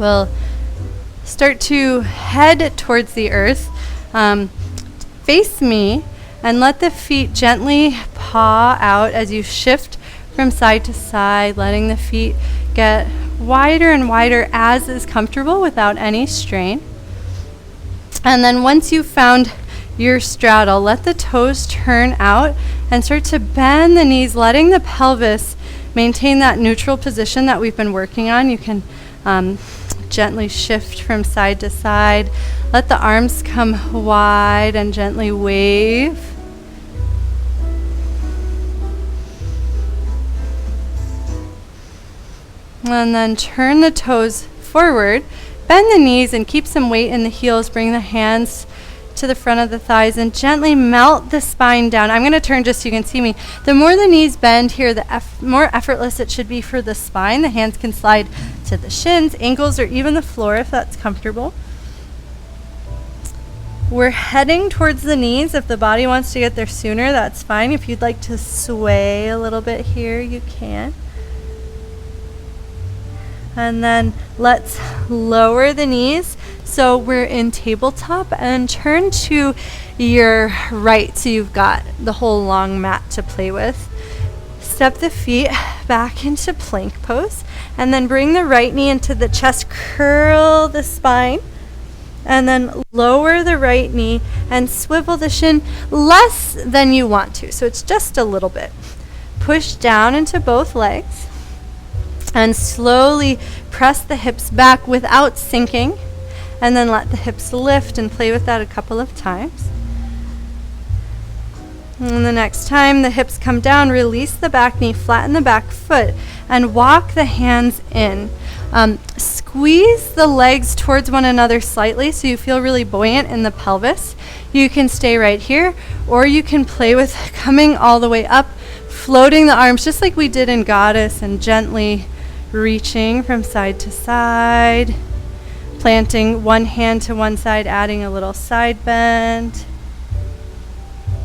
We'll start to head towards the earth. Face me and let the feet gently paw out as you shift from side to side, letting the feet get wider and wider as is comfortable without any strain. And then once you've found your straddle, let the toes turn out and start to bend the knees, letting the pelvis maintain that neutral position that we've been working on. You can gently shift from side to side. Let the arms come wide and gently wave. And then turn the toes forward, bend the knees and keep some weight in the heels. Bring the hands to the front of the thighs and gently melt the spine down. I'm going to turn just so you can see me. The more the knees bend here, the more effortless it should be for the spine. The hands can slide to the shins, ankles, or even the floor if that's comfortable. We're heading towards the knees. If the body wants to get there sooner, that's fine. If you'd like to sway a little bit here, you can. And then let's lower the knees. So we're in tabletop and turn to your right so you've got the whole long mat to play with. Step the feet back into plank pose and then bring the right knee into the chest, curl the spine, and then lower the right knee and swivel the shin less than you want to. So it's just a little bit. Push down into both legs and slowly press the hips back without sinking. And then let the hips lift and play with that a couple of times. And the next time the hips come down, release the back knee, flatten the back foot, and walk the hands in. Squeeze the legs towards one another slightly so you feel really buoyant in the pelvis. You can stay right here, or you can play with coming all the way up, floating the arms just like we did in Goddess, and gently reaching from side to side. Planting one hand to one side, adding a little side bend.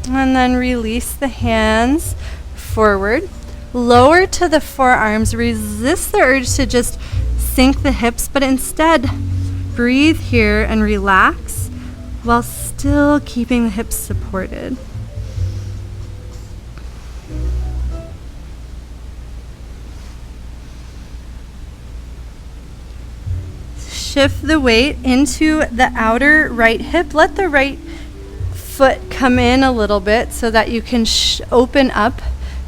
And then release the hands forward. Lower to the forearms. Resist the urge to just sink the hips, but instead breathe here and relax while still keeping the hips supported. Shift the weight into the outer right hip. Let the right foot come in a little bit so that you can open up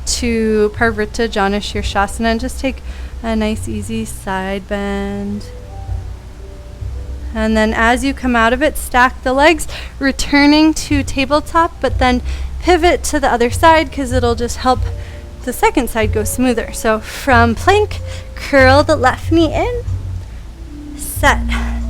to Parvrita Jana Shirshasana and just take a nice easy side bend. And then as you come out of it, stack the legs, returning to tabletop, but then pivot to the other side because it'll just help the second side go smoother. So from plank, curl the left knee in. Set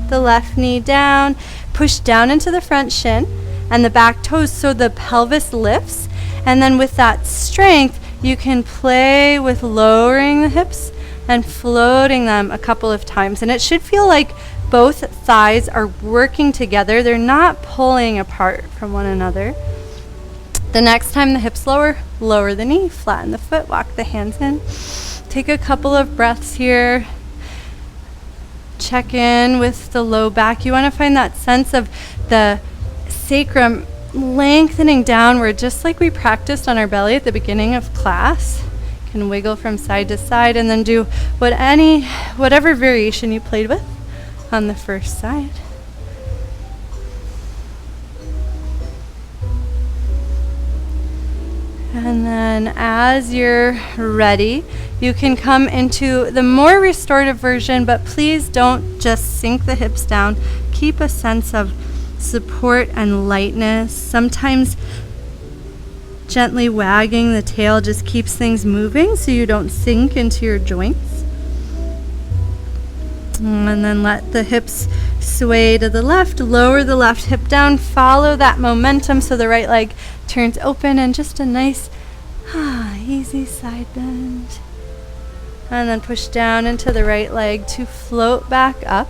the left knee down, push down into the front shin and the back toes so the pelvis lifts. And then with that strength, you can play with lowering the hips and floating them a couple of times. And it should feel like both thighs are working together. They're not pulling apart from one another. The next time the hips lower, lower the knee, flatten the foot, walk the hands in. Take a couple of breaths here. Check in with the low back. You want to find that sense of the sacrum lengthening downward, just like we practiced on our belly at the beginning of class. You can wiggle from side to side and then do whatever variation you played with on the first side. And then as you're ready, you can come into the more restorative version, but please don't just sink the hips down. Keep a sense of support and lightness. Sometimes gently wagging the tail just keeps things moving so you don't sink into your joints. And then let the hips sway to the left, lower the left hip down, follow that momentum so the right leg turns open, and just a nice easy side bend. And then push down into the right leg to float back up.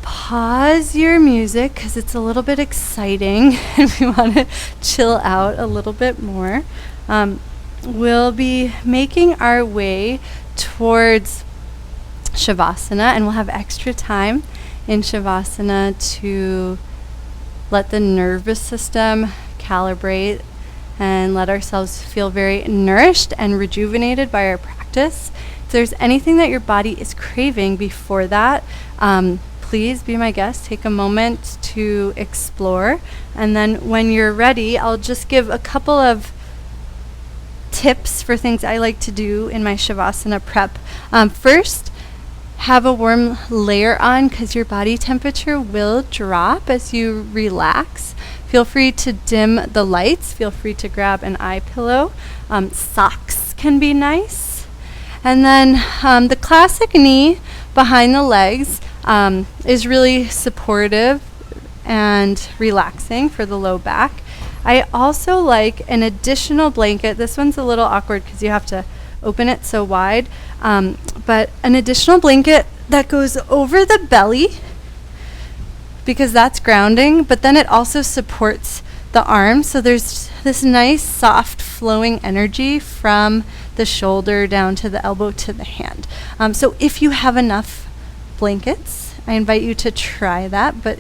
Pause your music because it's a little bit exciting and we want to chill out a little bit more. We'll be making our way towards Shavasana, and we'll have extra time in Shavasana to let the nervous system calibrate and let ourselves feel very nourished and rejuvenated by our practice. If there's anything that your body is craving before that, please be my guest. Take a moment to explore. And then when you're ready, I'll just give a couple of tips for things I like to do in my Shavasana prep. First, have a warm layer on because your body temperature will drop as you relax. Feel free to dim the lights. Feel free to grab an eye pillow. Socks can be nice. And then the classic knee behind the legs is really supportive and relaxing for the low back. I also like an additional blanket. This one's a little awkward because you have to open it so wide, but an additional blanket that goes over the belly because that's grounding, but then it also supports the arms. So there's this nice soft flowing energy from the shoulder down to the elbow to the hand. So if you have enough blankets, I invite you to try that, but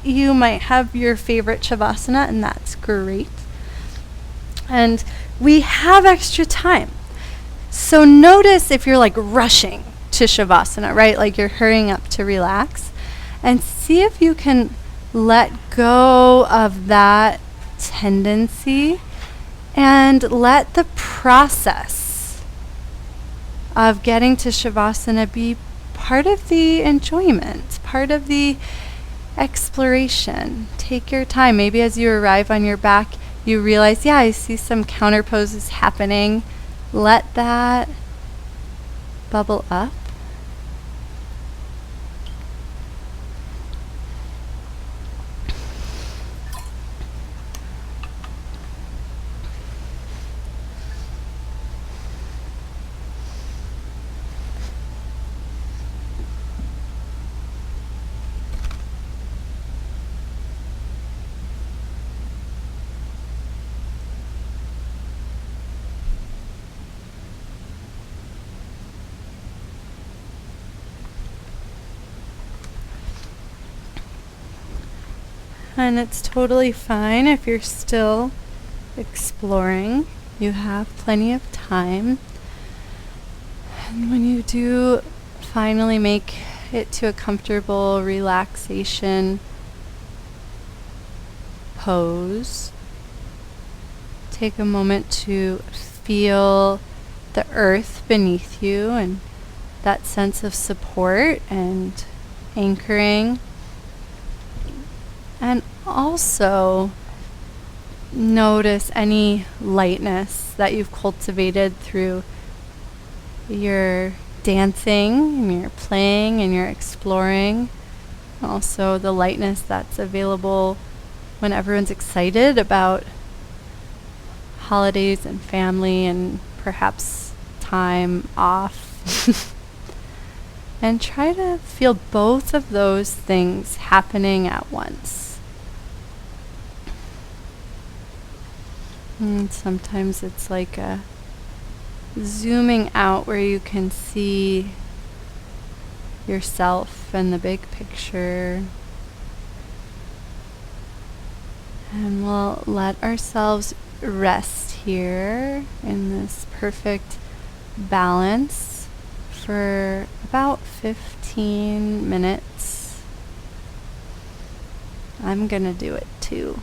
you might have your favorite Shavasana, and that's great. And we have extra time. So notice if you're like rushing to Shavasana, right? Like you're hurrying up to relax, and see if you can let go of that tendency and let the process of getting to Shavasana be part of the enjoyment, part of the exploration. Take your time. Maybe as you arrive on your back, you realize, yeah, I see some counter poses happening. Let that bubble up. And it's totally fine if you're still exploring. You have plenty of time. And when you do finally make it to a comfortable relaxation pose, take a moment to feel the earth beneath you and that sense of support and anchoring. And also notice any lightness that you've cultivated through your dancing and your playing and your exploring. Also the lightness that's available when everyone's excited about holidays and family and perhaps time off. And try to feel both of those things happening at once. And sometimes it's like a zooming out where you can see yourself and the big picture. And we'll let ourselves rest here in this perfect balance for about 15 minutes. I'm gonna do it too.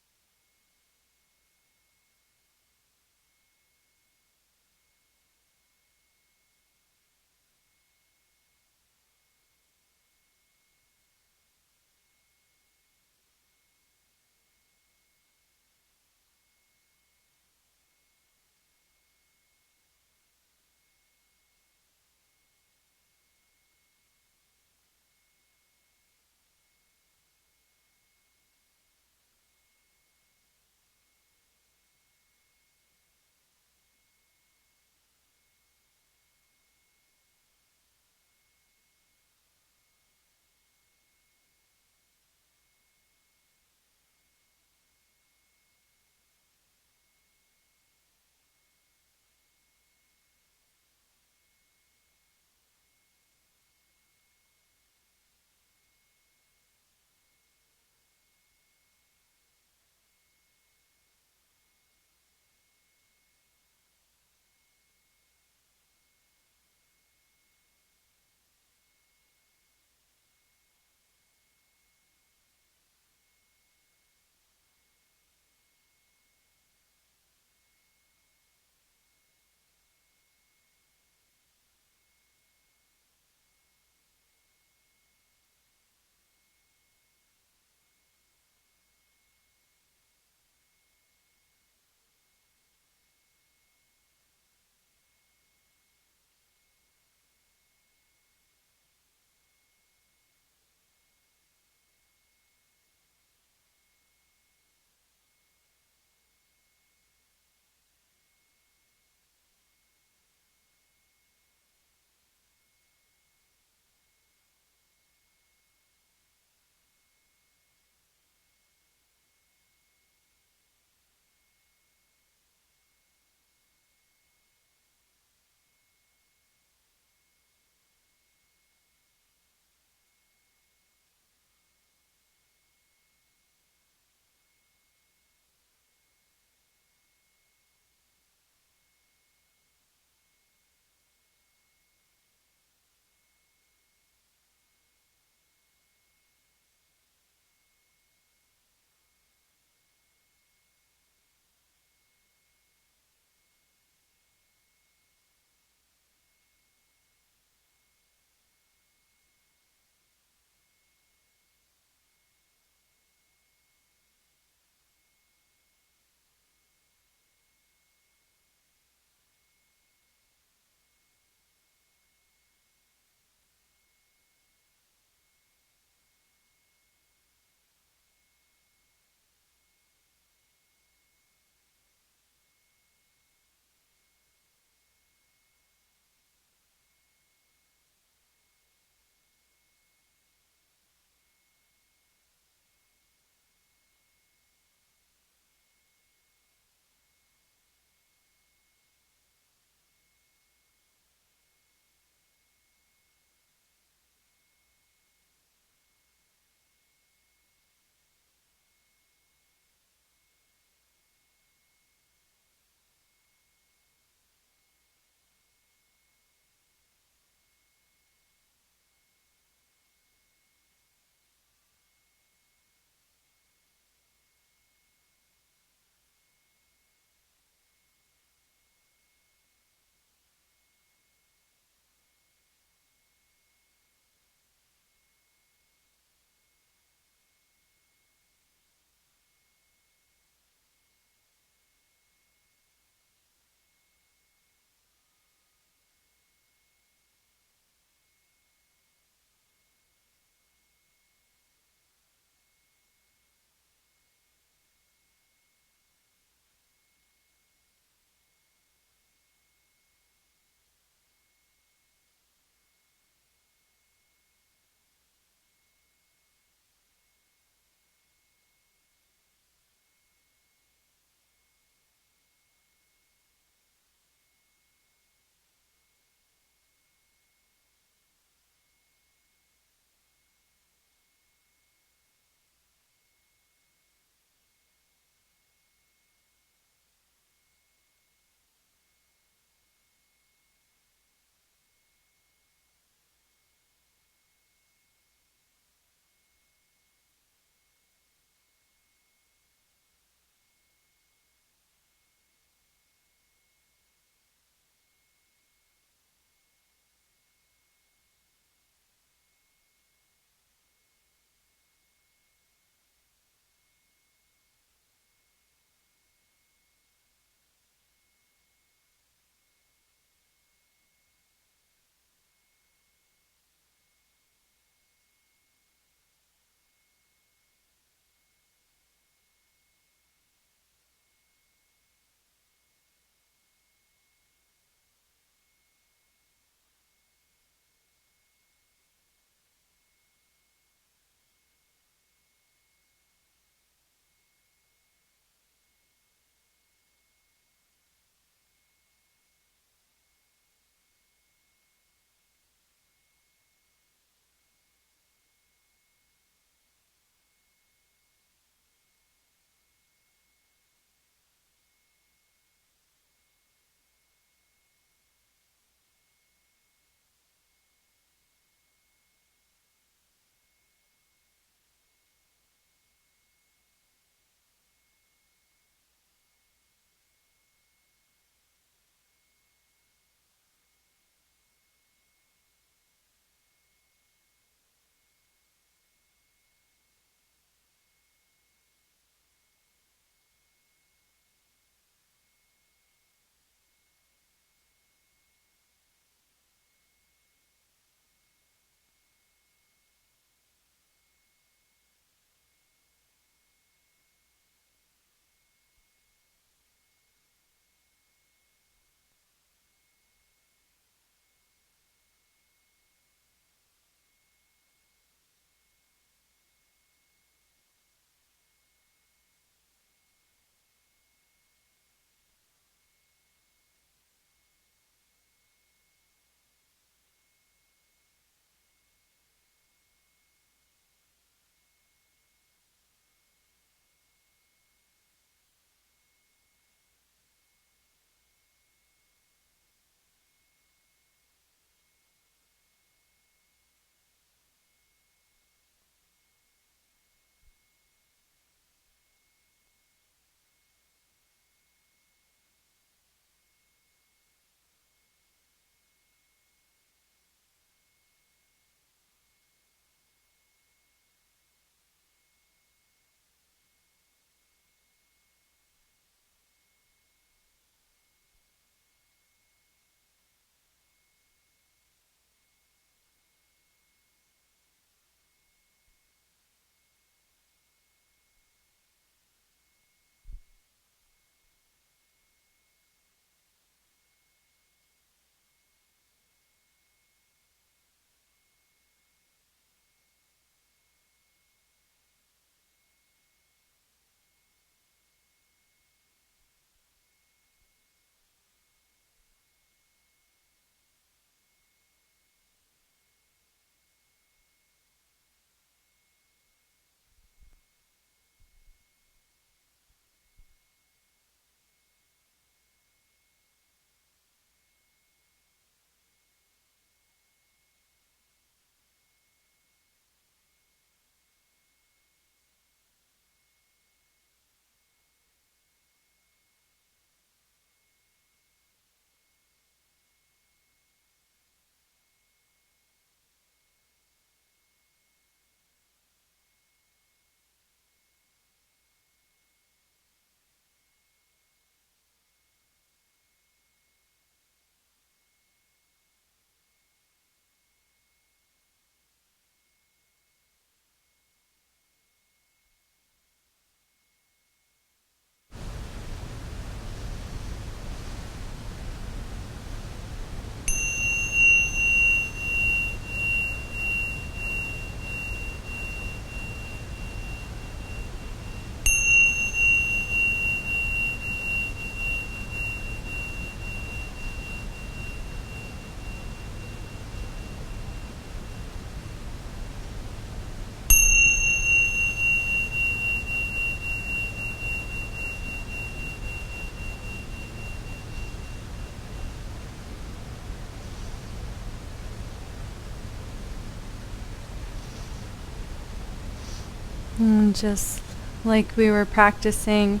And just like we were practicing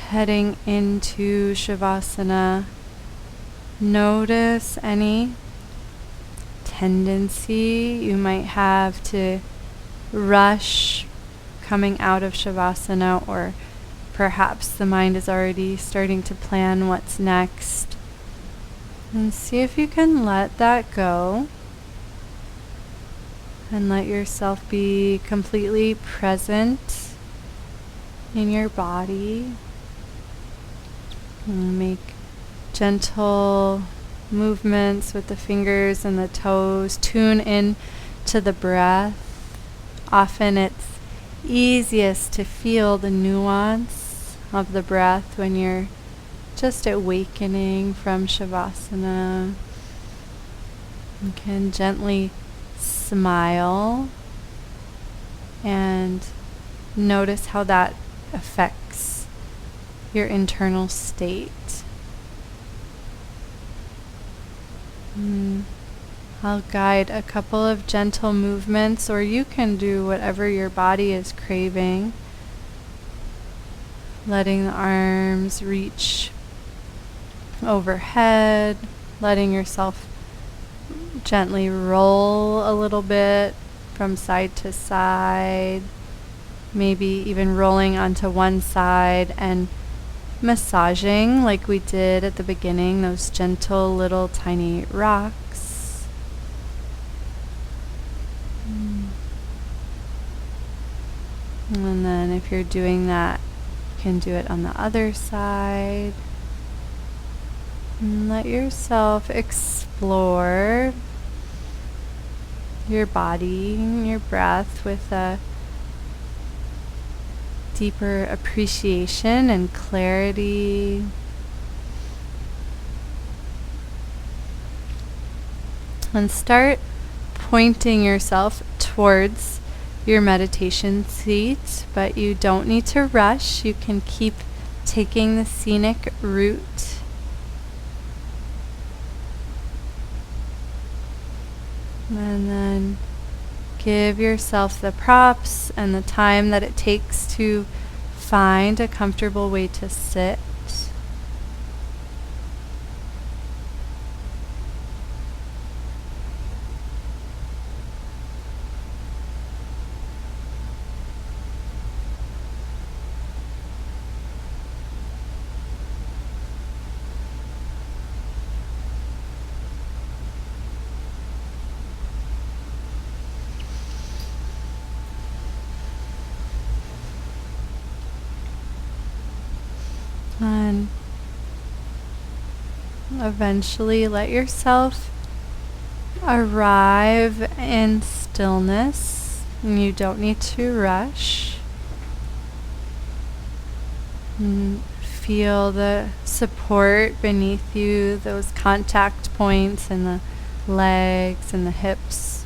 heading into Shavasana, notice any tendency you might have to rush coming out of Shavasana, or perhaps the mind is already starting to plan what's next. And see if you can let that go and let yourself be completely present in your body. And make gentle movements with the fingers and the toes. Tune in to the breath. Often it's easiest to feel the nuance of the breath when you're just awakening from Shavasana. You can gently smile and notice how that affects your internal state. I'll guide a couple of gentle movements, or you can do whatever your body is craving. Letting the arms reach overhead, letting yourself gently roll a little bit from side to side, maybe even rolling onto one side and massaging like we did at the beginning, those gentle little tiny rocks. And then if you're doing that, you can do it on the other side. And let yourself explore your body, your breath with a deeper appreciation and clarity. And start pointing yourself towards your meditation seat, but you don't need to rush. You can keep taking the scenic route. And then give yourself the props and the time that it takes to find a comfortable way to sit. And eventually let yourself arrive in stillness. You don't need to rush. And feel the support beneath you, those contact points in the legs and the hips.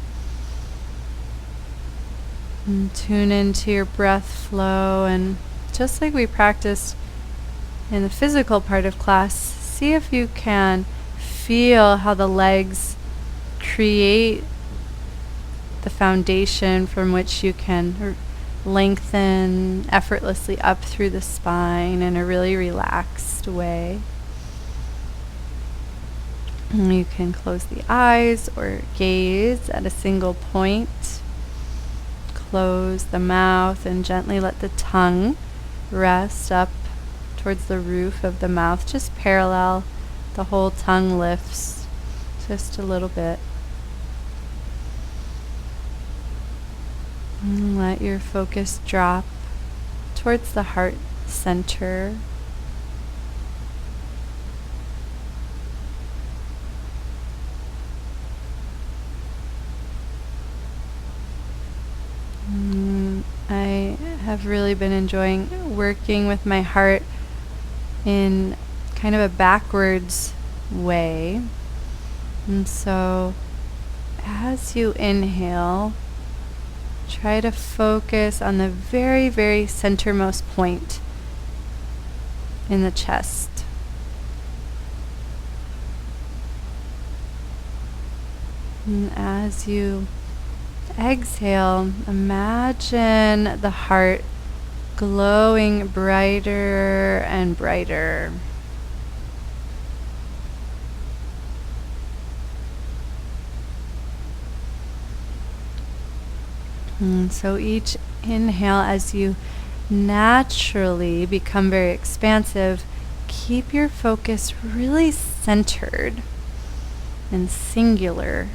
And tune into your breath flow, and just like we practiced in the physical part of class, see if you can feel how the legs create the foundation from which you can lengthen effortlessly up through the spine in a really relaxed way. And you can close the eyes or gaze at a single point. Close the mouth and gently let the tongue rest up towards the roof of the mouth. Just parallel, the whole tongue lifts just a little bit. And let your focus drop towards the heart center. I have really been enjoying working with my heart in kind of a backwards way. And so as you inhale, try to focus on the very, very centermost point in the chest. And as you Exhale, imagine the heart glowing brighter and brighter. And so each inhale, as you naturally become very expansive, keep your focus really centered and singular.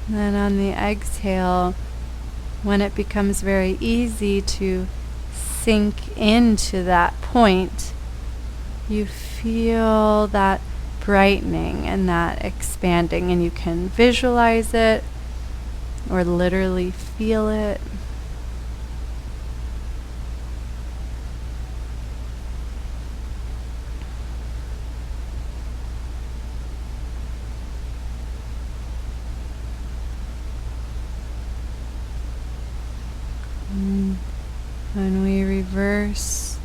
Then on the exhale, when it becomes very easy to sink into that point, you feel that brightening and that expanding, and you can visualize it or literally feel it. When we reverse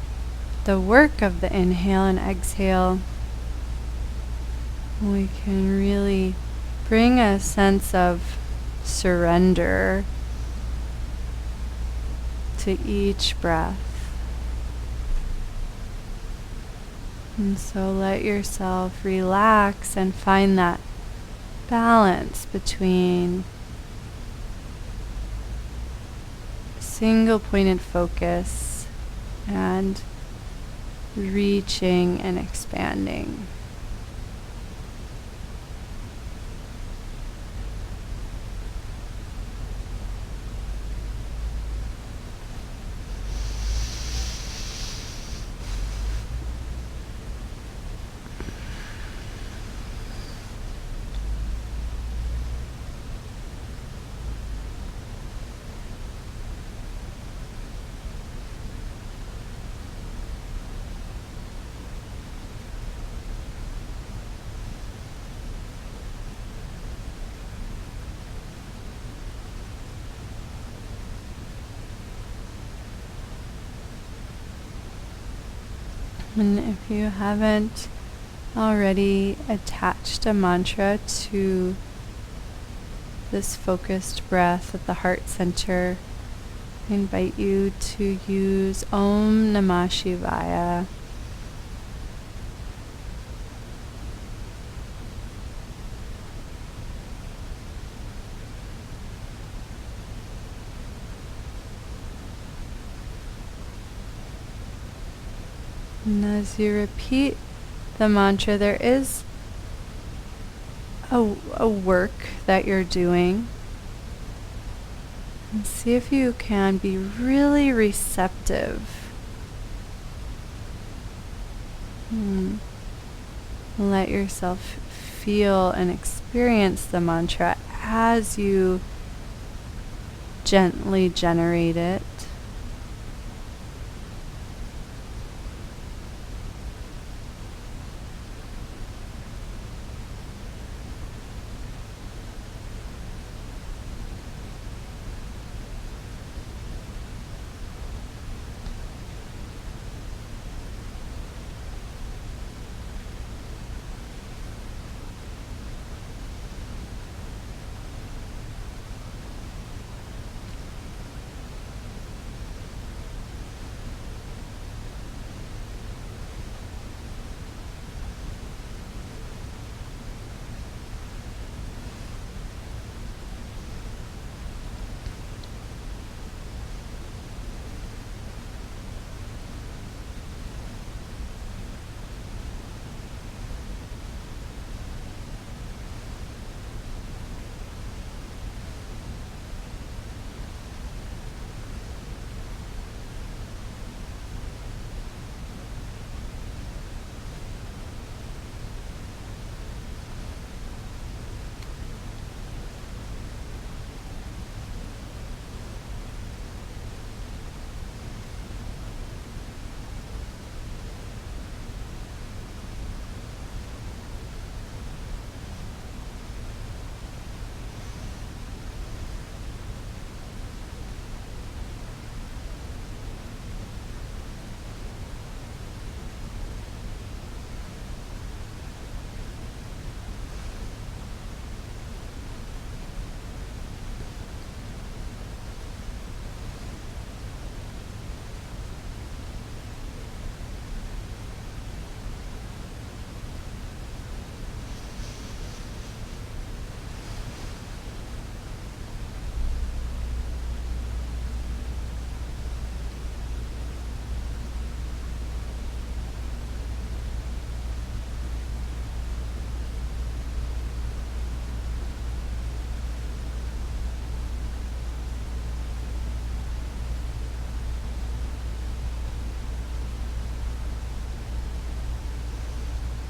the work of the inhale and exhale, we can really bring a sense of surrender to each breath. And so let yourself relax and find that balance between single pointed focus and reaching and expanding. And if you haven't already attached a mantra to this focused breath at the heart center, I invite you to use Om Namah Shivaya. And as you repeat the mantra, there is a work that you're doing. And see if you can be really receptive. Let yourself feel and experience the mantra as you gently generate it.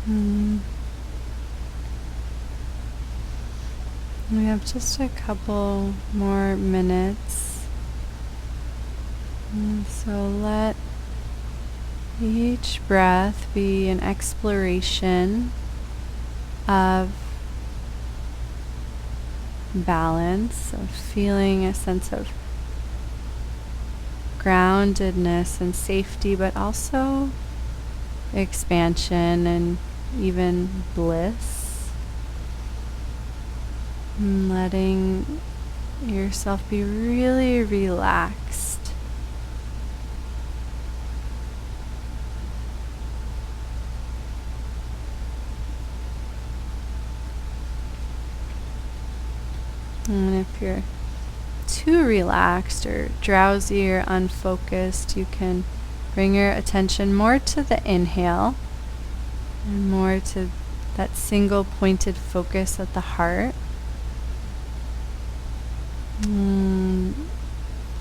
Mm. We have just a couple more minutes. So let each breath be an exploration of balance, of feeling a sense of groundedness and safety, but also expansion and even bliss. And letting yourself be really relaxed. And if you're too relaxed or drowsy or unfocused, you can bring your attention more to the inhale and more to that single pointed focus at the heart.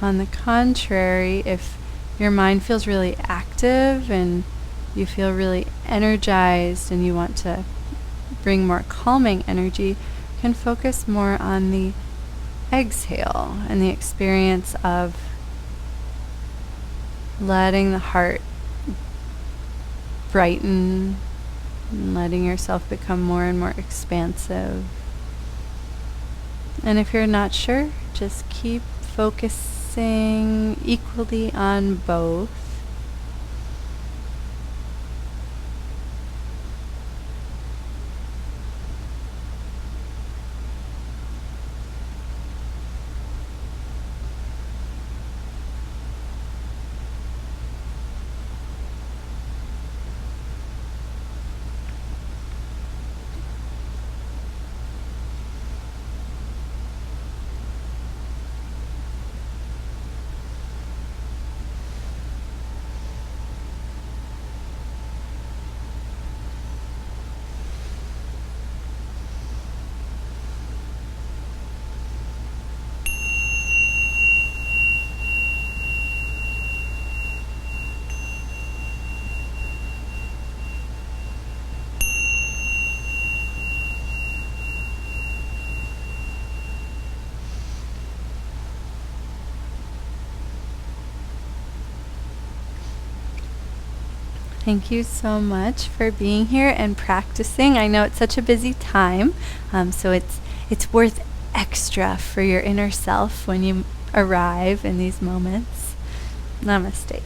On the contrary, if your mind feels really active and you feel really energized and you want to bring more calming energy, you can focus more on the exhale and the experience of letting the heart brighten and letting yourself become more and more expansive. And if you're not sure, just keep focusing equally on both. Thank you so much for being here and practicing. I know it's such a busy time, so it's worth extra for your inner self when you arrive in these moments. Namaste.